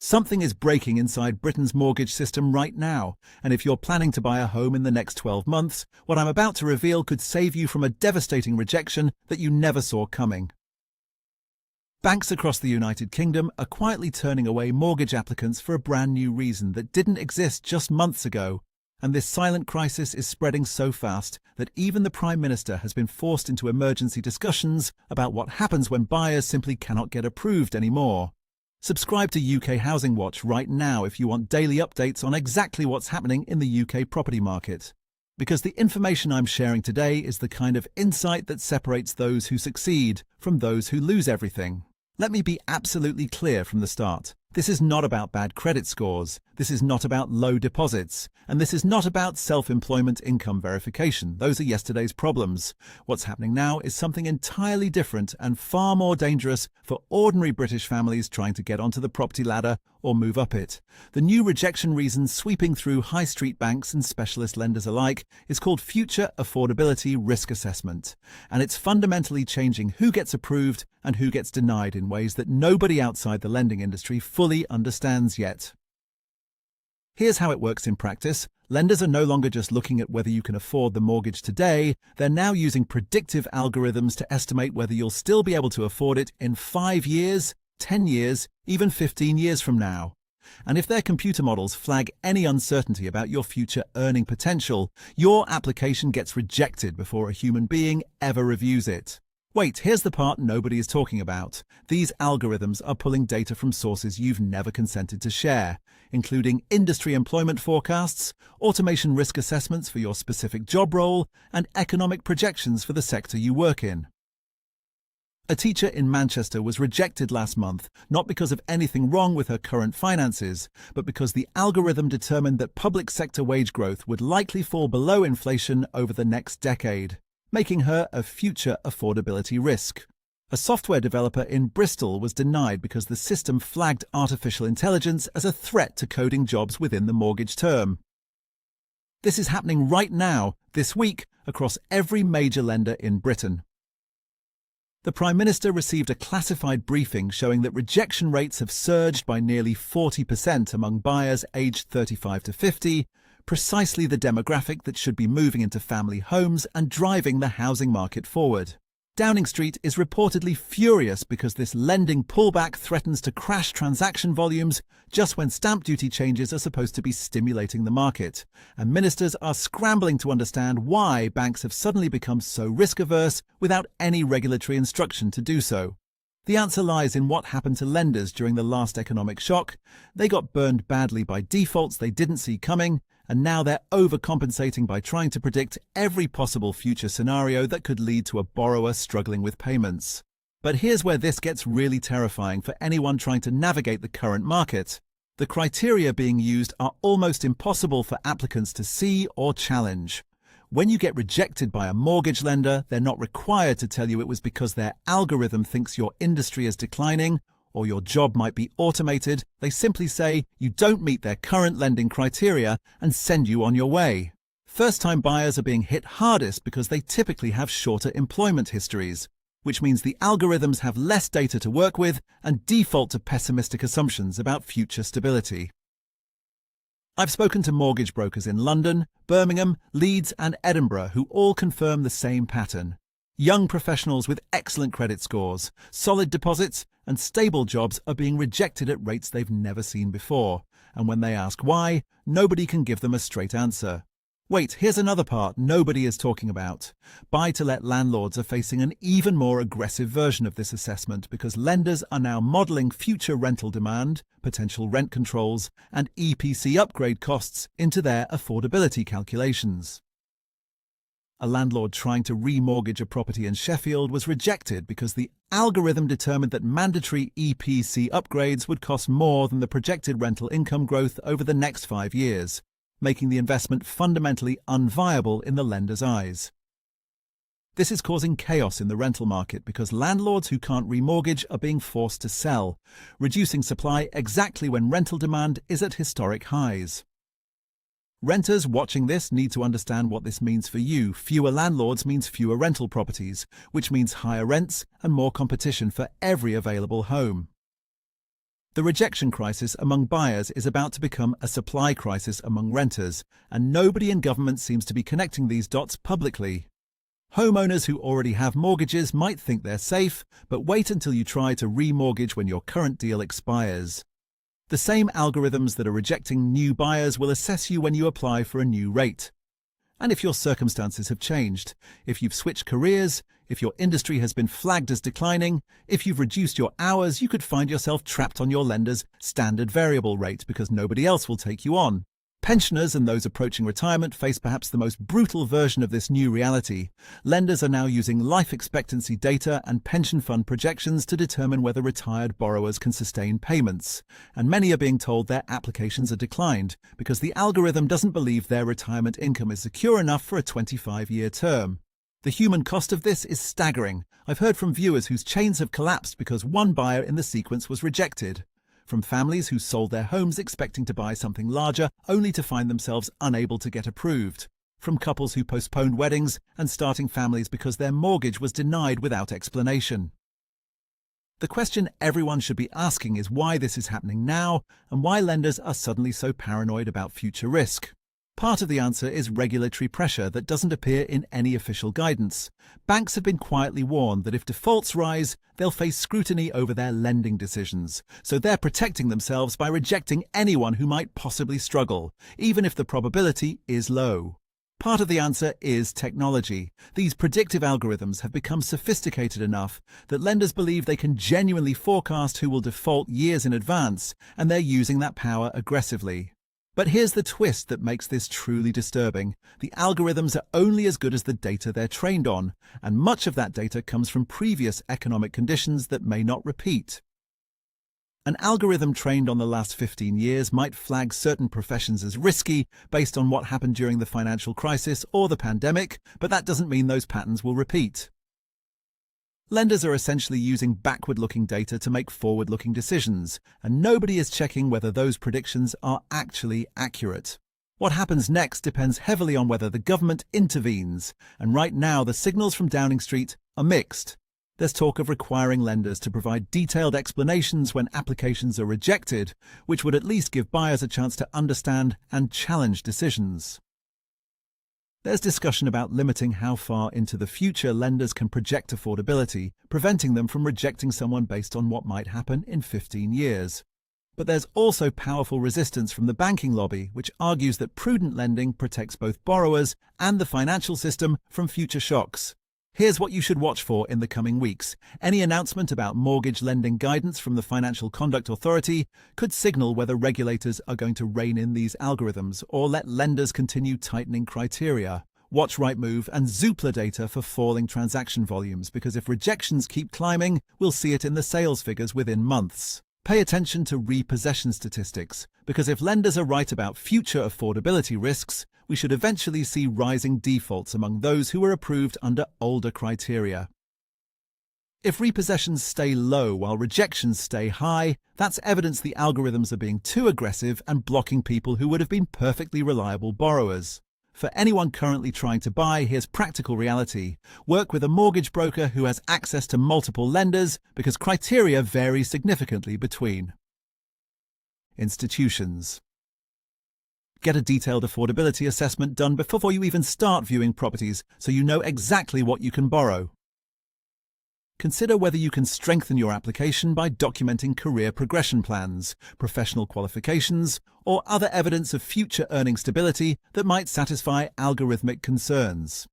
Something is breaking inside Britain's mortgage system right now, and if you're planning to buy a home in the next 12 months, what I'm about to reveal could save you from a devastating rejection that you never saw coming. Banks across the United Kingdom are quietly turning away mortgage applicants for a brand new reason that didn't exist just months ago, and this silent crisis is spreading so fast that even the Prime Minister has been forced into emergency discussions about what happens when buyers simply cannot get approved anymore. Subscribe to UK Housing Watch right now if you want daily updates on exactly what's happening in the UK property market. Because the information I'm sharing today is the kind of insight that separates those who succeed from those who lose everything. Let me be absolutely clear from the start. This is not about bad credit scores, this is not about low deposits, and this is not about self-employment income verification. Those are yesterday's problems. What's happening now is something entirely different and far more dangerous for ordinary British families trying to get onto the property ladder or move up it. The new rejection reason sweeping through high street banks and specialist lenders alike is called Future Affordability Risk Assessment, and it's fundamentally changing who gets approved and who gets denied in ways that nobody outside the lending industry fully understands yet. Here's how it works in practice. Lenders are no longer just looking at whether you can afford the mortgage today, they're now using predictive algorithms to estimate whether you'll still be able to afford it in 5 years, 10 years, even 15 years from now. And if their computer models flag any uncertainty about your future earning potential, your application gets rejected before a human being ever reviews it. Wait, here's the part nobody is talking about. These algorithms are pulling data from sources you've never consented to share, including industry employment forecasts, automation risk assessments for your specific job role, and economic projections for the sector you work in. A teacher in Manchester was rejected last month, not because of anything wrong with her current finances, but because the algorithm determined that public sector wage growth would likely fall below inflation over the next decade, making her a future affordability risk. A software developer in Bristol was denied because the system flagged artificial intelligence as a threat to coding jobs within the mortgage term. This is happening right now, this week, across every major lender in Britain. The Prime Minister received a classified briefing showing that rejection rates have surged by nearly 40% among buyers aged 35 to 50, precisely the demographic that should be moving into family homes and driving the housing market forward. Downing Street is reportedly furious because this lending pullback threatens to crash transaction volumes just when stamp duty changes are supposed to be stimulating the market, and ministers are scrambling to understand why banks have suddenly become so risk-averse without any regulatory instruction to do so. The answer lies in what happened to lenders during the last economic shock. They got burned badly by defaults they didn't see coming, and now they're overcompensating by trying to predict every possible future scenario that could lead to a borrower struggling with payments. But here's where this gets really terrifying for anyone trying to navigate the current market. The criteria being used are almost impossible for applicants to see or challenge. When you get rejected by a mortgage lender, they're not required to tell you it was because their algorithm thinks your industry is declining or your job might be automated. They simply say you don't meet their current lending criteria and send you on your way. First-time buyers are being hit hardest because they typically have shorter employment histories, which means the algorithms have less data to work with and default to pessimistic assumptions about future stability. I've spoken to mortgage brokers in London, Birmingham, Leeds and Edinburgh who all confirm the same pattern. Young professionals with excellent credit scores, solid deposits, and stable jobs are being rejected at rates they've never seen before, and when they ask why, nobody can give them a straight answer. Wait, here's another part nobody is talking about. Buy-to-let landlords are facing an even more aggressive version of this assessment because lenders are now modelling future rental demand, potential rent controls, and EPC upgrade costs into their affordability calculations. A landlord trying to remortgage a property in Sheffield was rejected because the algorithm determined that mandatory EPC upgrades would cost more than the projected rental income growth over the next 5 years, making the investment fundamentally unviable in the lender's eyes. This is causing chaos in the rental market because landlords who can't remortgage are being forced to sell, reducing supply exactly when rental demand is at historic highs. Renters watching this need to understand what this means for you. Fewer landlords means fewer rental properties, which means higher rents and more competition for every available home. The rejection crisis among buyers is about to become a supply crisis among renters, and nobody in government seems to be connecting these dots publicly. Homeowners who already have mortgages might think they're safe, but wait until you try to remortgage when your current deal expires. The same algorithms that are rejecting new buyers will assess you when you apply for a new rate. And if your circumstances have changed, if you've switched careers, if your industry has been flagged as declining, if you've reduced your hours, you could find yourself trapped on your lender's standard variable rate because nobody else will take you on. Pensioners and those approaching retirement face perhaps the most brutal version of this new reality. Lenders are now using life expectancy data and pension fund projections to determine whether retired borrowers can sustain payments. And many are being told their applications are declined because the algorithm doesn't believe their retirement income is secure enough for a 25-year term. The human cost of this is staggering. I've heard from viewers whose chains have collapsed because one buyer in the sequence was rejected. From families who sold their homes expecting to buy something larger, only to find themselves unable to get approved. From couples who postponed weddings and starting families because their mortgage was denied without explanation. The question everyone should be asking is why this is happening now and why lenders are suddenly so paranoid about future risk. Part of the answer is regulatory pressure that doesn't appear in any official guidance. Banks have been quietly warned that if defaults rise, they'll face scrutiny over their lending decisions, so they're protecting themselves by rejecting anyone who might possibly struggle, even if the probability is low. Part of the answer is technology. These predictive algorithms have become sophisticated enough that lenders believe they can genuinely forecast who will default years in advance, and they're using that power aggressively. But here's the twist that makes this truly disturbing. The algorithms are only as good as the data they're trained on, and much of that data comes from previous economic conditions that may not repeat. An algorithm trained on the last 15 years might flag certain professions as risky based on what happened during the financial crisis or the pandemic, but that doesn't mean those patterns will repeat. Lenders are essentially using backward-looking data to make forward-looking decisions, and nobody is checking whether those predictions are actually accurate. What happens next depends heavily on whether the government intervenes, and right now the signals from Downing Street are mixed. There's talk of requiring lenders to provide detailed explanations when applications are rejected, which would at least give buyers a chance to understand and challenge decisions. There's discussion about limiting how far into the future lenders can project affordability, preventing them from rejecting someone based on what might happen in 15 years. But there's also powerful resistance from the banking lobby, which argues that prudent lending protects both borrowers and the financial system from future shocks. Here's what you should watch for in the coming weeks. Any announcement about mortgage lending guidance from the Financial Conduct Authority could signal whether regulators are going to rein in these algorithms or let lenders continue tightening criteria. Watch Rightmove and Zoopla data for falling transaction volumes, because if rejections keep climbing, we'll see it in the sales figures within months. Pay attention to repossession statistics, because if lenders are right about future affordability risks, we should eventually see rising defaults among those who were approved under older criteria. If repossessions stay low while rejections stay high, that's evidence the algorithms are being too aggressive and blocking people who would have been perfectly reliable borrowers. For anyone currently trying to buy, here's practical reality. Work with a mortgage broker who has access to multiple lenders, because criteria vary significantly between institutions. Get a detailed affordability assessment done before you even start viewing properties, so you know exactly what you can borrow. Consider whether you can strengthen your application by documenting career progression plans, professional qualifications, or other evidence of future earning stability that might satisfy algorithmic concerns.